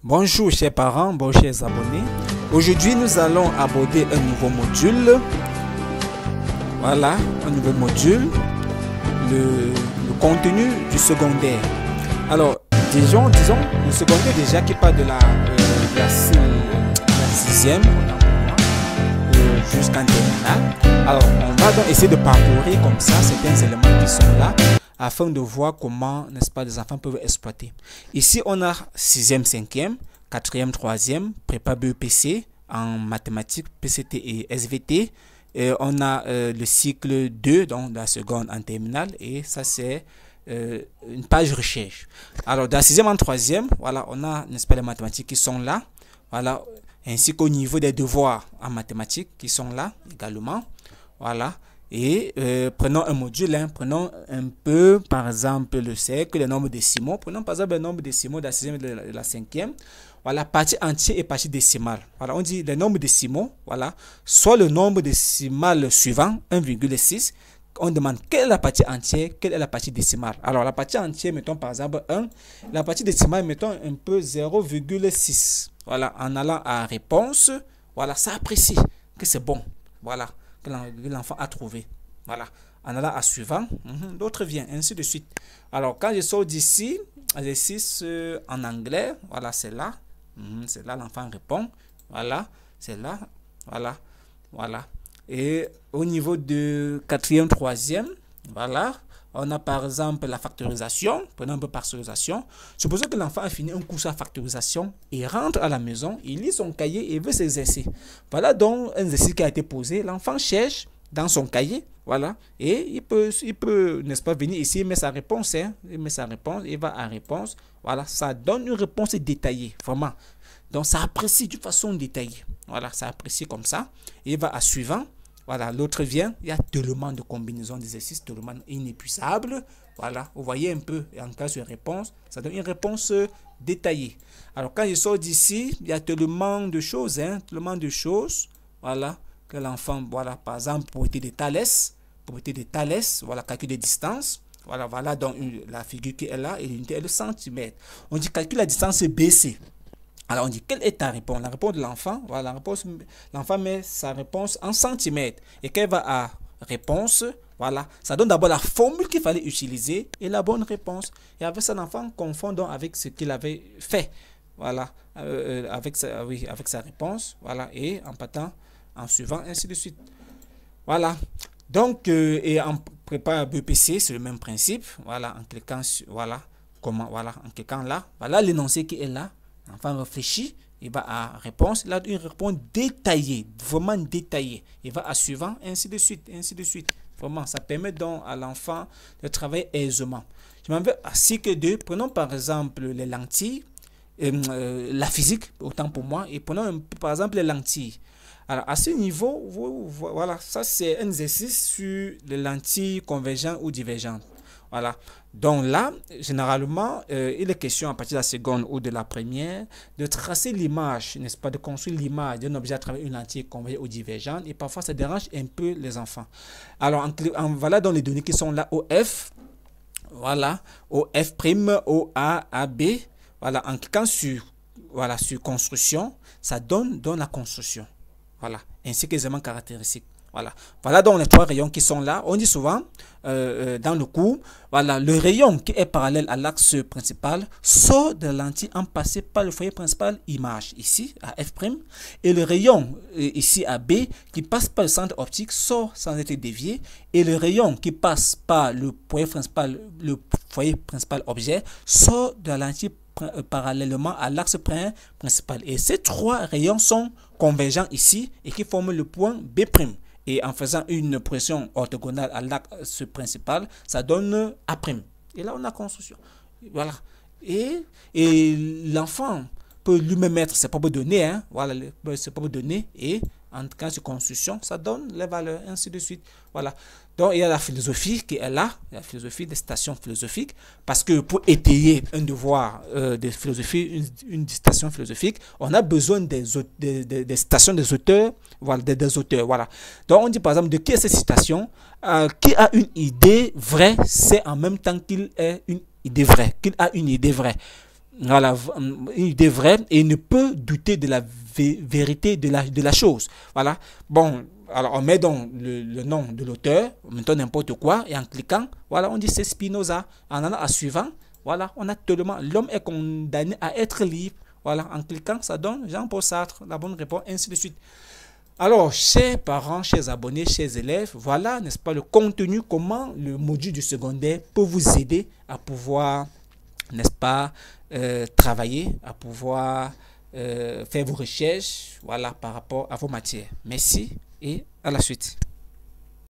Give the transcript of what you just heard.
Bonjour chers parents, bonjour chers abonnés. Aujourd'hui nous allons aborder un nouveau module. Voilà, un nouveau module. Le contenu du secondaire. Alors, disons le secondaire déjà qui part de la 6e jusqu'en terminale. Alors, on va donc essayer de parcourir comme ça certains éléments qui sont là, afin de voir comment, n'est-ce pas, les enfants peuvent exploiter. Ici, on a 6e, 5e, 4e, 3e, prépa BEPC en mathématiques, PCT et SVT. On a le cycle 2, donc la seconde en terminale, et ça c'est une page recherche. Alors, dans la 6e en 3e, voilà, on a, n'est-ce pas, les mathématiques qui sont là, voilà, ainsi qu'au niveau des devoirs en mathématiques qui sont là également, voilà. Et prenons un module, prenons un peu, par exemple, le cercle, les nombres décimaux. Prenons par exemple les nombres décimaux de la 6e et de la 5e. Voilà, partie entière et partie décimale. Voilà, on dit les nombres décimaux, voilà, soit le nombre décimal suivant, 1,6. On demande quelle est la partie entière, quelle est la partie décimale. Alors, la partie entière, mettons par exemple 1. La partie décimale, mettons un peu 0,6. Voilà, en allant à réponse, voilà, ça apprécie que c'est bon. Voilà, que l'enfant a trouvé. Voilà, en allant à suivant, l'autre vient, ainsi de suite. Alors, quand je sors d'ici, exercice en anglais, voilà, c'est là. C'est là, l'enfant répond. Voilà, c'est là. Voilà, voilà. Et au niveau de 4e, 3e, voilà, on a par exemple la factorisation. Prenons un peu factorisation. Supposons que l'enfant a fini un cours à factorisation et rentre à la maison, il lit son cahier et veut s'exercer. Voilà donc un exercice qui a été posé. L'enfant cherche dans son cahier, voilà, et il peut n'est-ce pas, venir ici, il met sa réponse, il met sa réponse, il va à réponse, voilà, ça donne une réponse détaillée, vraiment. Donc, ça apprécie de façon détaillée, voilà, ça apprécie comme ça, il va à suivant, voilà, l'autre vient, il y a tellement de combinaisons d'exercices, tellement inépuisables, voilà, vous voyez un peu, en cas de réponse, ça donne une réponse détaillée. Alors, quand je sors d'ici, il y a tellement de choses, voilà, que l'enfant, voilà, par exemple, propriété de Thalès, voilà, calcul de distance, voilà donc la figure qui est là, et l'unité est le centimètre. On dit calcul la distance BC. Alors on dit quelle est ta réponse? La réponse de l'enfant, voilà, l'enfant met sa réponse en centimètres, et qu'elle va à réponse, voilà, ça donne d'abord la formule qu'il fallait utiliser et la bonne réponse. Et avec ça, l'enfant confond donc avec ce qu'il avait fait, voilà, avec sa réponse, voilà, et en partant, en suivant, ainsi de suite. Voilà. Donc, et en prépa BPC, c'est le même principe. Voilà, en cliquant sur, voilà, comment, voilà, en cliquant là, voilà l'énoncé qui est là. L'enfant réfléchit, il va à réponse. Là, une réponse détaillée, vraiment détaillée. Il va à suivant, ainsi de suite, ainsi de suite. Vraiment, ça permet donc à l'enfant de travailler aisément. Je m'en vais à cycle 2. Prenons par exemple les lentilles, la physique, autant pour moi, et prenons par exemple les lentilles. Alors, à ce niveau, voilà, ça c'est un exercice sur les lentilles convergentes ou divergentes. Voilà. Donc là, généralement, il est question à partir de la seconde ou de la première de tracer l'image, n'est-ce pas, de construire l'image d'un objet à travers une lentille convergente ou divergente. Et parfois, ça dérange un peu les enfants. Alors, voilà donc les données qui sont là, OF, voilà, OF', OA, AB. Voilà, en cliquant sur, voilà, sur construction, ça donne la construction. Voilà, ainsi que les éléments caractéristiques. Voilà, voilà donc les trois rayons qui sont là. On dit souvent dans le cours, voilà, le rayon qui est parallèle à l'axe principal sort de la lentille en passant par le foyer principal image, ici à F', et le rayon ici à B qui passe par le centre optique sort sans être dévié, et le rayon qui passe par le foyer principal objet sort de la lentille parallèlement à l'axe principal. Et ces trois rayons sont convergents ici et qui forment le point B'. Et en faisant une pression orthogonale à l'axe principal, ça donne A'. Et là, on a construction. Voilà. Et l'enfant peut lui-même mettre ses propres données, voilà, ses propres données, et en cas de construction, ça donne les valeurs, ainsi de suite. Voilà. Donc, il y a la philosophie qui est là, la philosophie des citations philosophiques, parce que pour étayer un devoir de philosophie, une citation philosophique, on a besoin des citations des auteurs, voilà, des auteurs, voilà. Donc, on dit par exemple, de qui est cette citation? Qui a une idée vraie, c'est en même temps qu'il est une idée vraie, qu'il a une idée vraie. voilà, une idée vraie et il ne peut douter de la vérité de la chose. Voilà. Bon, alors on met donc le nom de l'auteur, on met n'importe quoi et en cliquant, voilà, on dit c'est Spinoza. En allant à suivant, voilà, on a tellement, l'homme est condamné à être libre. Voilà, en cliquant, ça donne Jean-Paul Sartre, la bonne réponse, ainsi de suite. Alors, chers parents, chers abonnés, chers élèves, voilà, n'est-ce pas, le contenu, comment le module du secondaire peut vous aider à pouvoir, n'est-ce pas, travailler, à pouvoir faire vos recherches, voilà, par rapport à vos matières. Merci et à la suite.